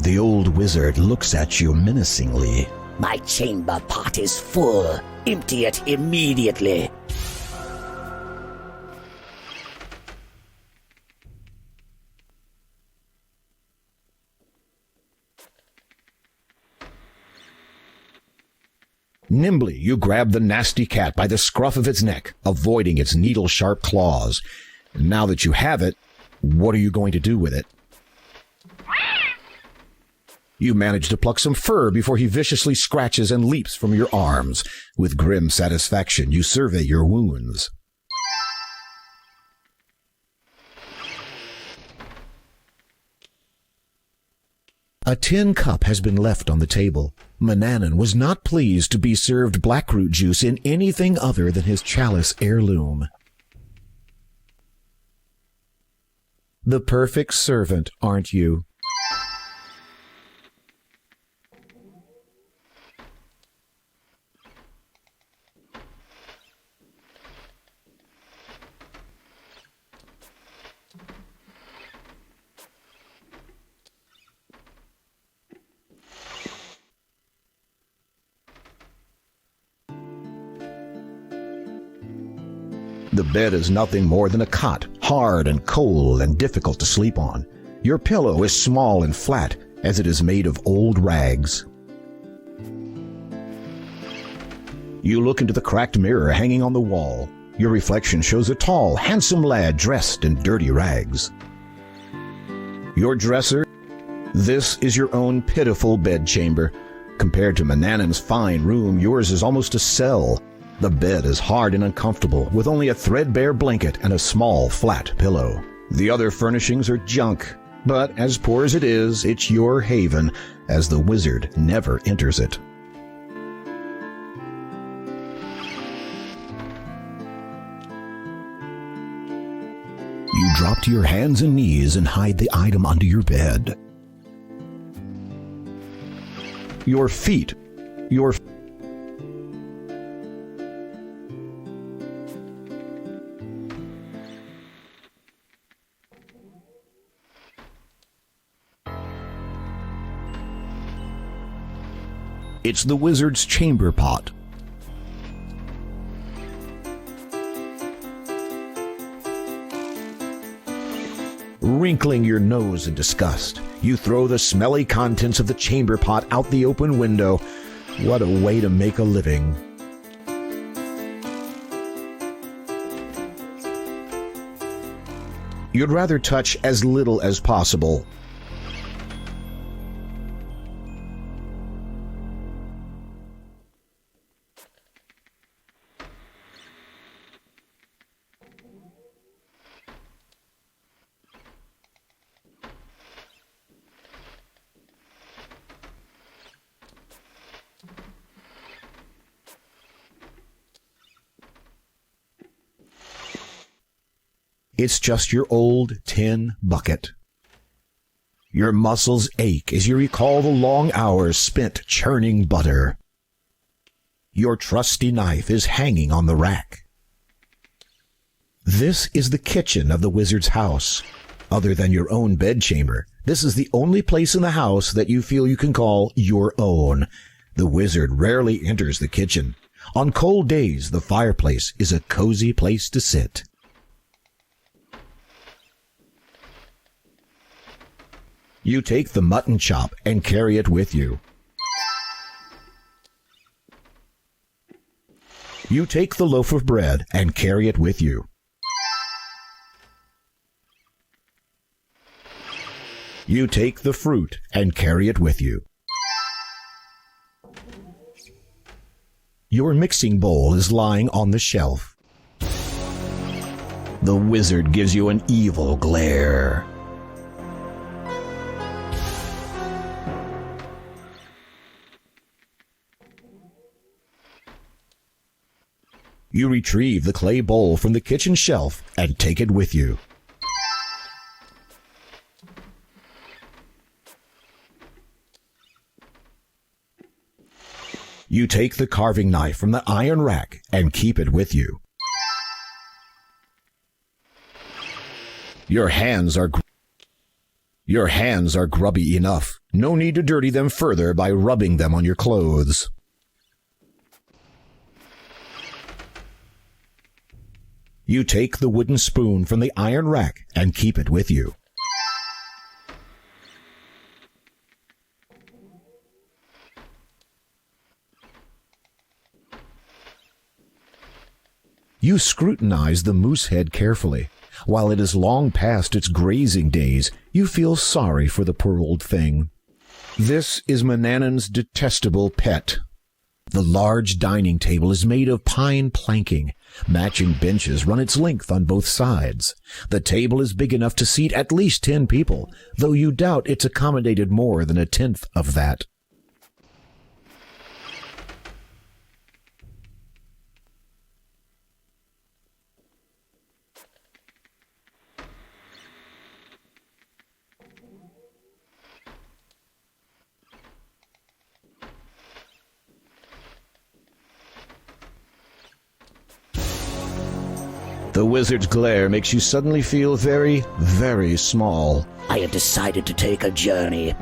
The old wizard looks at you menacingly. My chamber pot is full. Empty it immediately. Nimbly, you grab the nasty cat by the scruff of its neck, avoiding its needle-sharp claws. Now that you have it, what are you going to do with it? You manage to pluck some fur before he viciously scratches and leaps from your arms. With grim satisfaction, you survey your wounds. A tin cup has been left on the table. Manannan was not pleased to be served blackroot juice in anything other than his chalice heirloom. The perfect servant, aren't you? The bed is nothing more than a cot, hard and cold and difficult to sleep on. Your pillow is small and flat, as it is made of old rags. You look into the cracked mirror hanging on the wall. Your reflection shows a tall, handsome lad dressed in dirty rags. Your dresser? This is your own pitiful bedchamber. Compared to Manannan's fine room, yours is almost a cell. The bed is hard and uncomfortable, with only a threadbare blanket and a small, flat pillow. The other furnishings are junk, but as poor as it is, it's your haven, as the wizard never enters it. You drop to your hands and knees and hide the item under your bed. Your feet. It's the wizard's chamber pot. Wrinkling your nose in disgust, you throw the smelly contents of the chamber pot out the open window. What a way to make a living. You'd rather touch as little as possible. It's just your old tin bucket. Your muscles ache as you recall the long hours spent churning butter. Your trusty knife is hanging on the rack. This is the kitchen of the wizard's house. Other than your own bedchamber, this is the only place in the house that you feel you can call your own. The wizard rarely enters the kitchen. On cold days, the fireplace is a cozy place to sit. You take the mutton chop and carry it with you. You take the loaf of bread and carry it with you. You take the fruit and carry it with you. Your mixing bowl is lying on the shelf. The wizard gives you an evil glare. You retrieve the clay bowl from the kitchen shelf and take it with you. You take the carving knife from the iron rack and keep it with you. Your hands are Your hands are grubby enough. No need to dirty them further by rubbing them on your clothes. You take the wooden spoon from the iron rack and keep it with you. You scrutinize the moose head carefully. While it is long past its grazing days, you feel sorry for the poor old thing. This is Manannan's detestable pet. The large dining table is made of pine planking. Matching benches run its length on both sides. The table is big enough to seat at least 10 people, though you doubt it's accommodated more than a tenth of that. The wizard's glare makes you suddenly feel very, very small. I have decided to take a journey.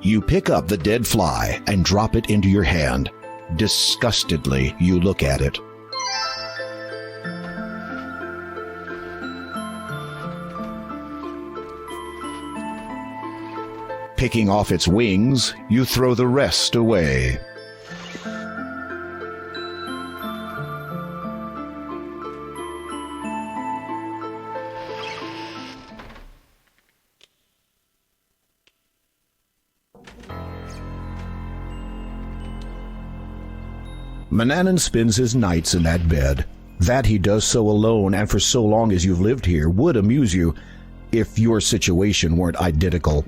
You pick up the dead fly and drop it into your hand. Disgustedly, you look at it. Picking off its wings, you throw the rest away. Manannan spends his nights in that bed. That he does so alone and for so long as you've lived here would amuse you if your situation weren't identical.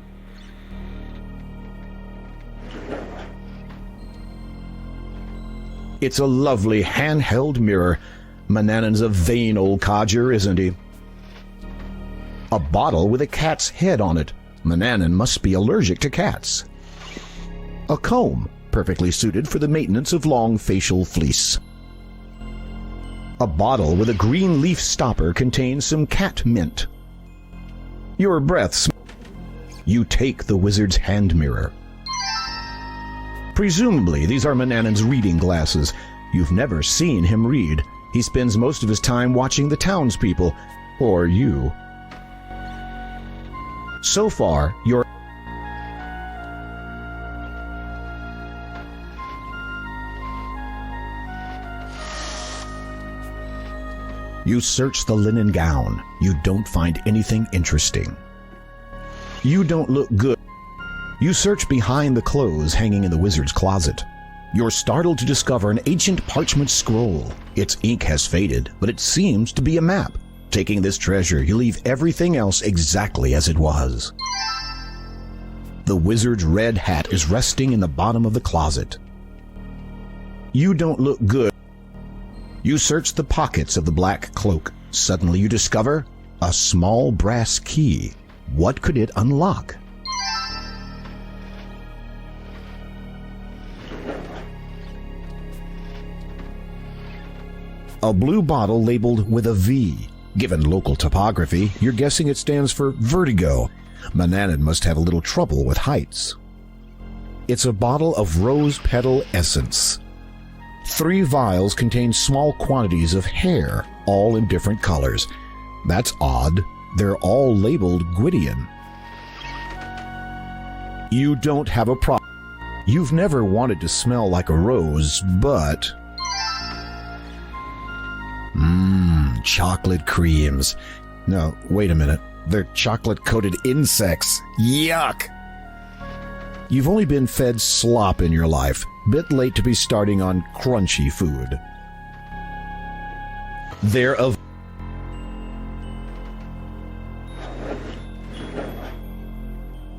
It's a lovely handheld mirror. Manannan's a vain old codger, isn't he? A bottle with a cat's head on it. Manannan must be allergic to cats. A comb, perfectly suited for the maintenance of long facial fleece. A bottle with a green leaf stopper contains some cat mint. Your breath smells. You take the wizard's hand mirror. Presumably, these are Manannan's reading glasses. You've never seen him read. He spends most of his time watching the townspeople, or you. So far, you're You search the linen gown. You don't find anything interesting. You don't look good. You search behind the clothes hanging in the wizard's closet. You're startled to discover an ancient parchment scroll. Its ink has faded, but it seems to be a map. Taking this treasure, you leave everything else exactly as it was. The wizard's red hat is resting in the bottom of the closet. You don't look good. You search the pockets of the black cloak. Suddenly you discover a small brass key. What could it unlock? A blue bottle labeled with a V. Given local topography, you're guessing it stands for vertigo. Manannan must have a little trouble with heights. It's a bottle of rose petal essence. 3 vials contain small quantities of hair, all in different colors. That's odd. They're all labeled Gwydion. You don't have a problem. You've never wanted to smell like a rose, but... chocolate creams. No, wait a minute. They're chocolate-coated insects. Yuck! You've only been fed slop in your life. Bit late to be starting on crunchy food. They're of...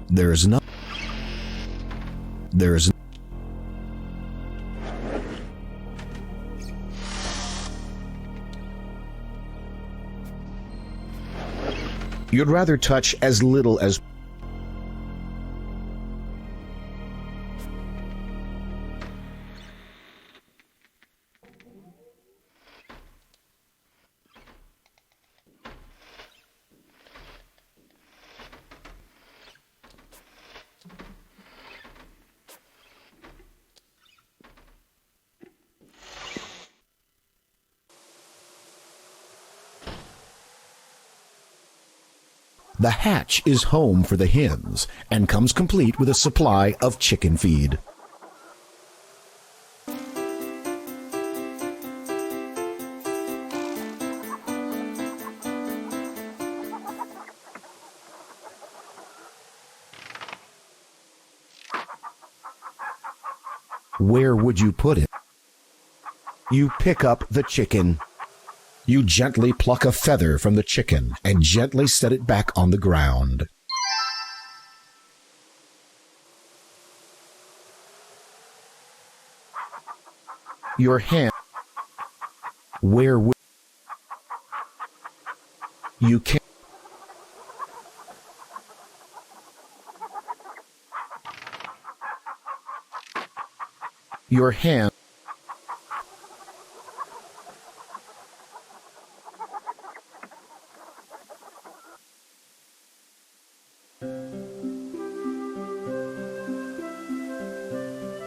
There's no... There's... You'd rather touch as little as The hatch is home for the hens and comes complete with a supply of chicken feed. Where would you put it? You pick up the chicken. You gently pluck a feather from the chicken and gently set it back on the ground. Your hand. Where would you can your hand.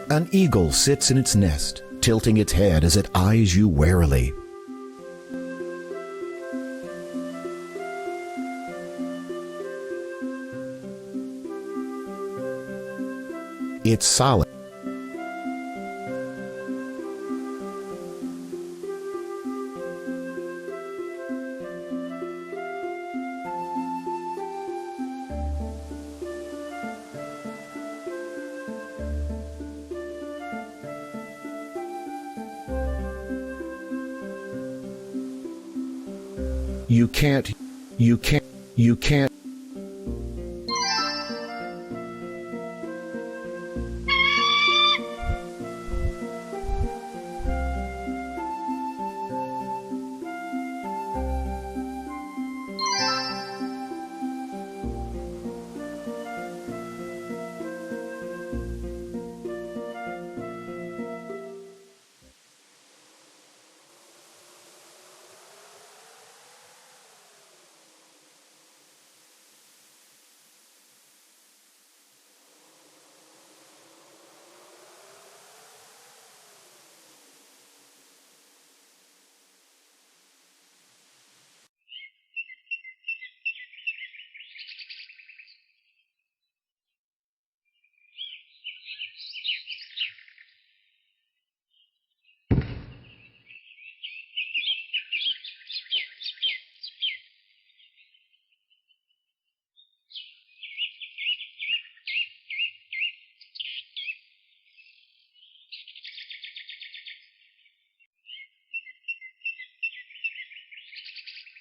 An eagle sits in its nest, tilting its head as it eyes you warily. It's solid. You can't.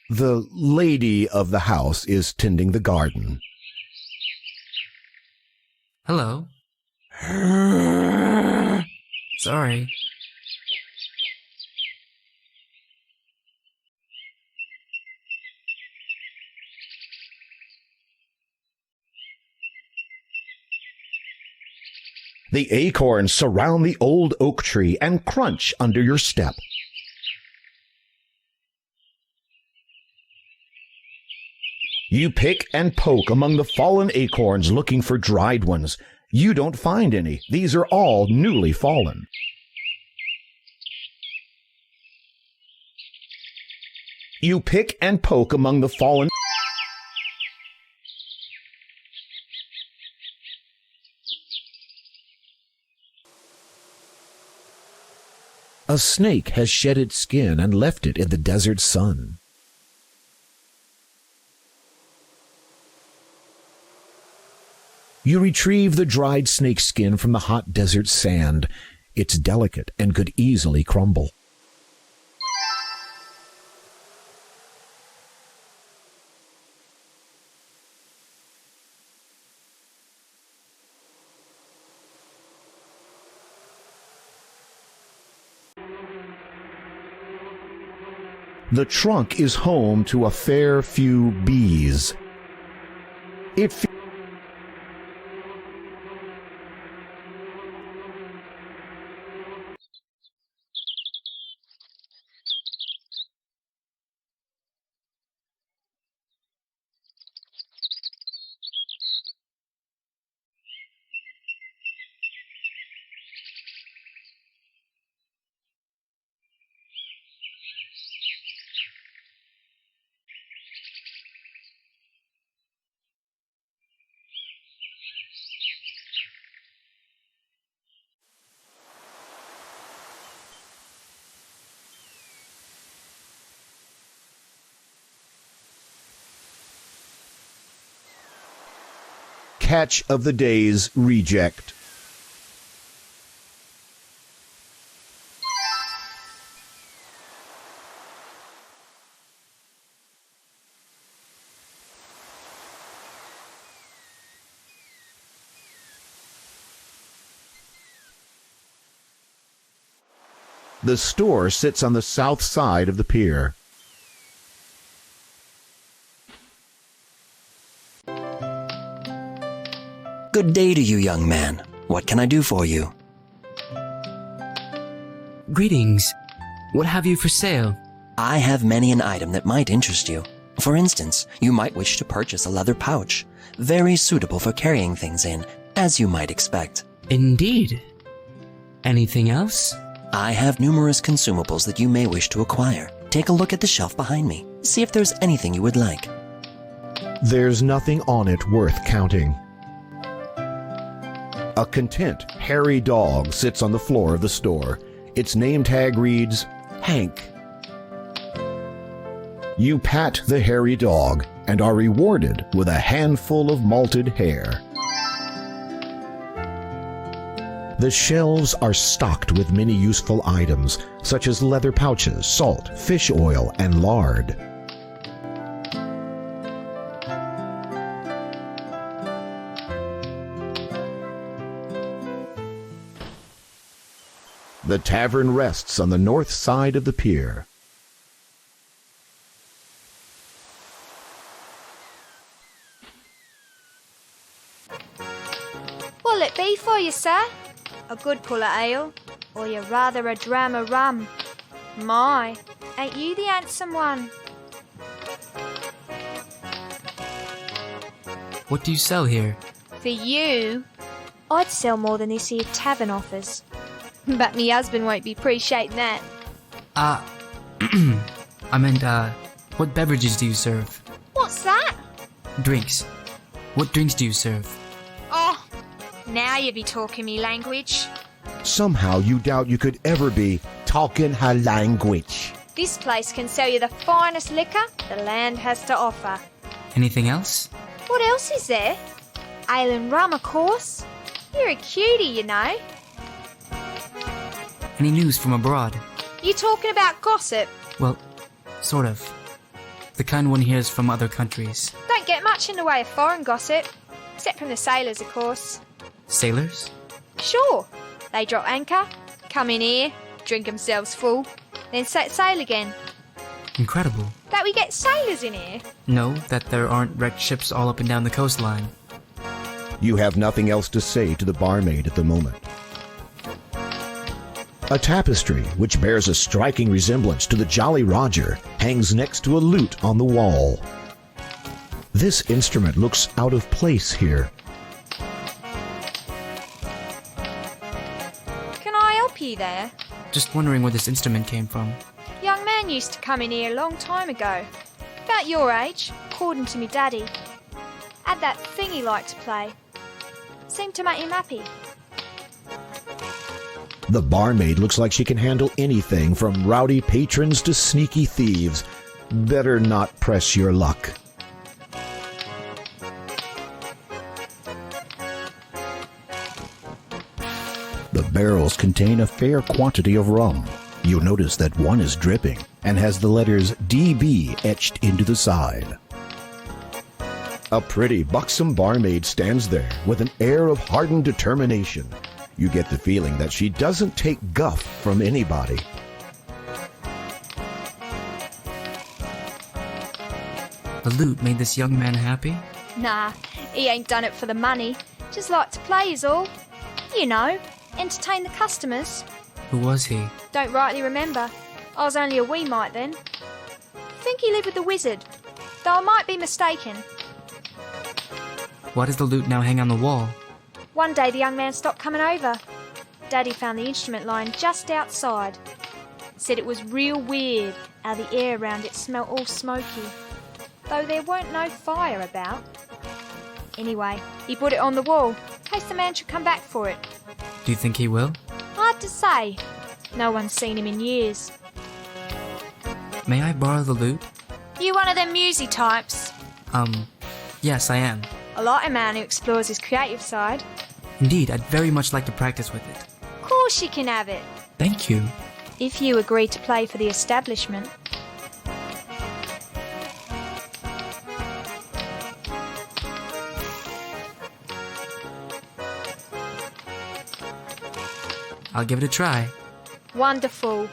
The lady of the house is tending the garden. Hello. Sorry. The acorns surround the old oak tree and crunch under your step. You pick and poke among the fallen acorns looking for dried ones. You don't find any. These are all newly fallen. You pick and poke among the fallen. A snake has shed its skin and left it in the desert sun. You retrieve the dried snake skin from the hot desert sand. It's delicate and could easily crumble. The trunk is home to a fair few bees. It Catch of the Day's Reject. The store sits on the south side of the pier. Good day to you, young man. What can I do for you? Greetings. What have you for sale? I have many an item that might interest you. For instance, you might wish to purchase a leather pouch, very suitable for carrying things in, as you might expect. Indeed. Anything else? I have numerous consumables that you may wish to acquire. Take a look at the shelf behind me. See if there's anything you would like. There's nothing on it worth counting. A content, hairy dog sits on the floor of the store. Its name tag reads, Hank. You pat the hairy dog and are rewarded with a handful of malted hair. The shelves are stocked with many useful items, such as leather pouches, salt, fish oil, and lard. The tavern rests on the north side of the pier. What'll it be for you, sir? A good pull of ale, or you rather a dram of rum? My, ain't you the handsome one? What do you sell here? For you, I'd sell more than this here tavern offers. But me husband won't be appreciating that. I meant, what beverages do you serve? What's that? Drinks. What drinks do you serve? Oh, now you be talking me language. Somehow you doubt you could ever be talking her language. This place can sell you the finest liquor the land has to offer. Anything else? What else is there? Ale and rum, of course. You're a cutie, you know. Any news from abroad? You talking about gossip? Well, sort of. The kind one hears from other countries. Don't get much in the way of foreign gossip. Except from the sailors, of course. Sailors? Sure. They drop anchor, come in here, drink themselves full, then set sail again. Incredible. That we get sailors in here? No, that there aren't wrecked ships all up and down the coastline. You have nothing else to say to the barmaid at the moment. A tapestry, which bears a striking resemblance to the Jolly Roger, hangs next to a lute on the wall. This instrument looks out of place here. Can I help you there? Just wondering where this instrument came from. Young man used to come in here a long time ago. About your age, according to me daddy. Had that thing he liked to play. Seemed to make him happy. The barmaid looks like she can handle anything from rowdy patrons to sneaky thieves. Better not press your luck. The barrels contain a fair quantity of rum. You'll notice that one is dripping and has the letters DB etched into the side. A pretty, buxom barmaid stands there with an air of hardened determination. You get the feeling that she doesn't take guff from anybody. The lute made this young man happy? Nah, he ain't done it for the money. Just like to play is all. You know, entertain the customers. Who was he? Don't rightly remember. I was only a wee mite then. Think he lived with the wizard, though I might be mistaken. Why does the lute now hang on the wall? One day the young man stopped coming over. Daddy found the instrument lying just outside. Said it was real weird how the air around it smelt all smoky, though there weren't no fire about. Anyway, he put it on the wall, in case the man should come back for it. Do you think he will? Hard to say. No one's seen him in years. May I borrow the lute? You one of them musy types? Yes, I am. I like a man who explores his creative side. Indeed, I'd very much like to practice with it. Of course you can have it. Thank you. If you agree to play for the establishment. I'll give it a try. Wonderful.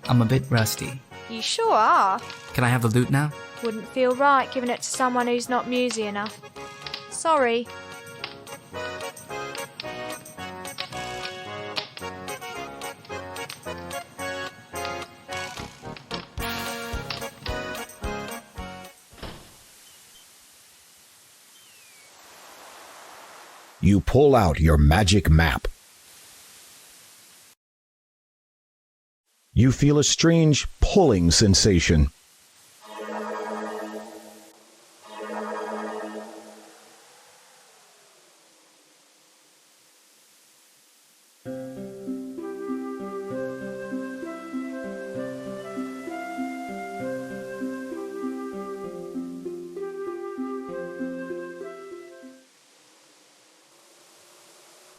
I'm a bit rusty. You sure are. Can I have the lute now? Wouldn't feel right giving it to someone who's not musy enough. Sorry. You pull out your magic map. You feel a strange pulling sensation.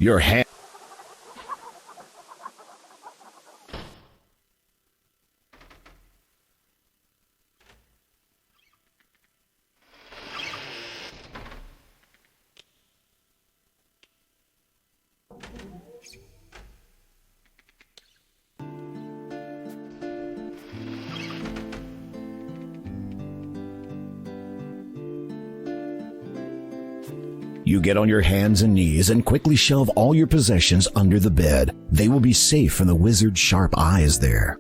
Your hand. You get on your hands and knees and quickly shove all your possessions under the bed. They will be safe from the wizard's sharp eyes there.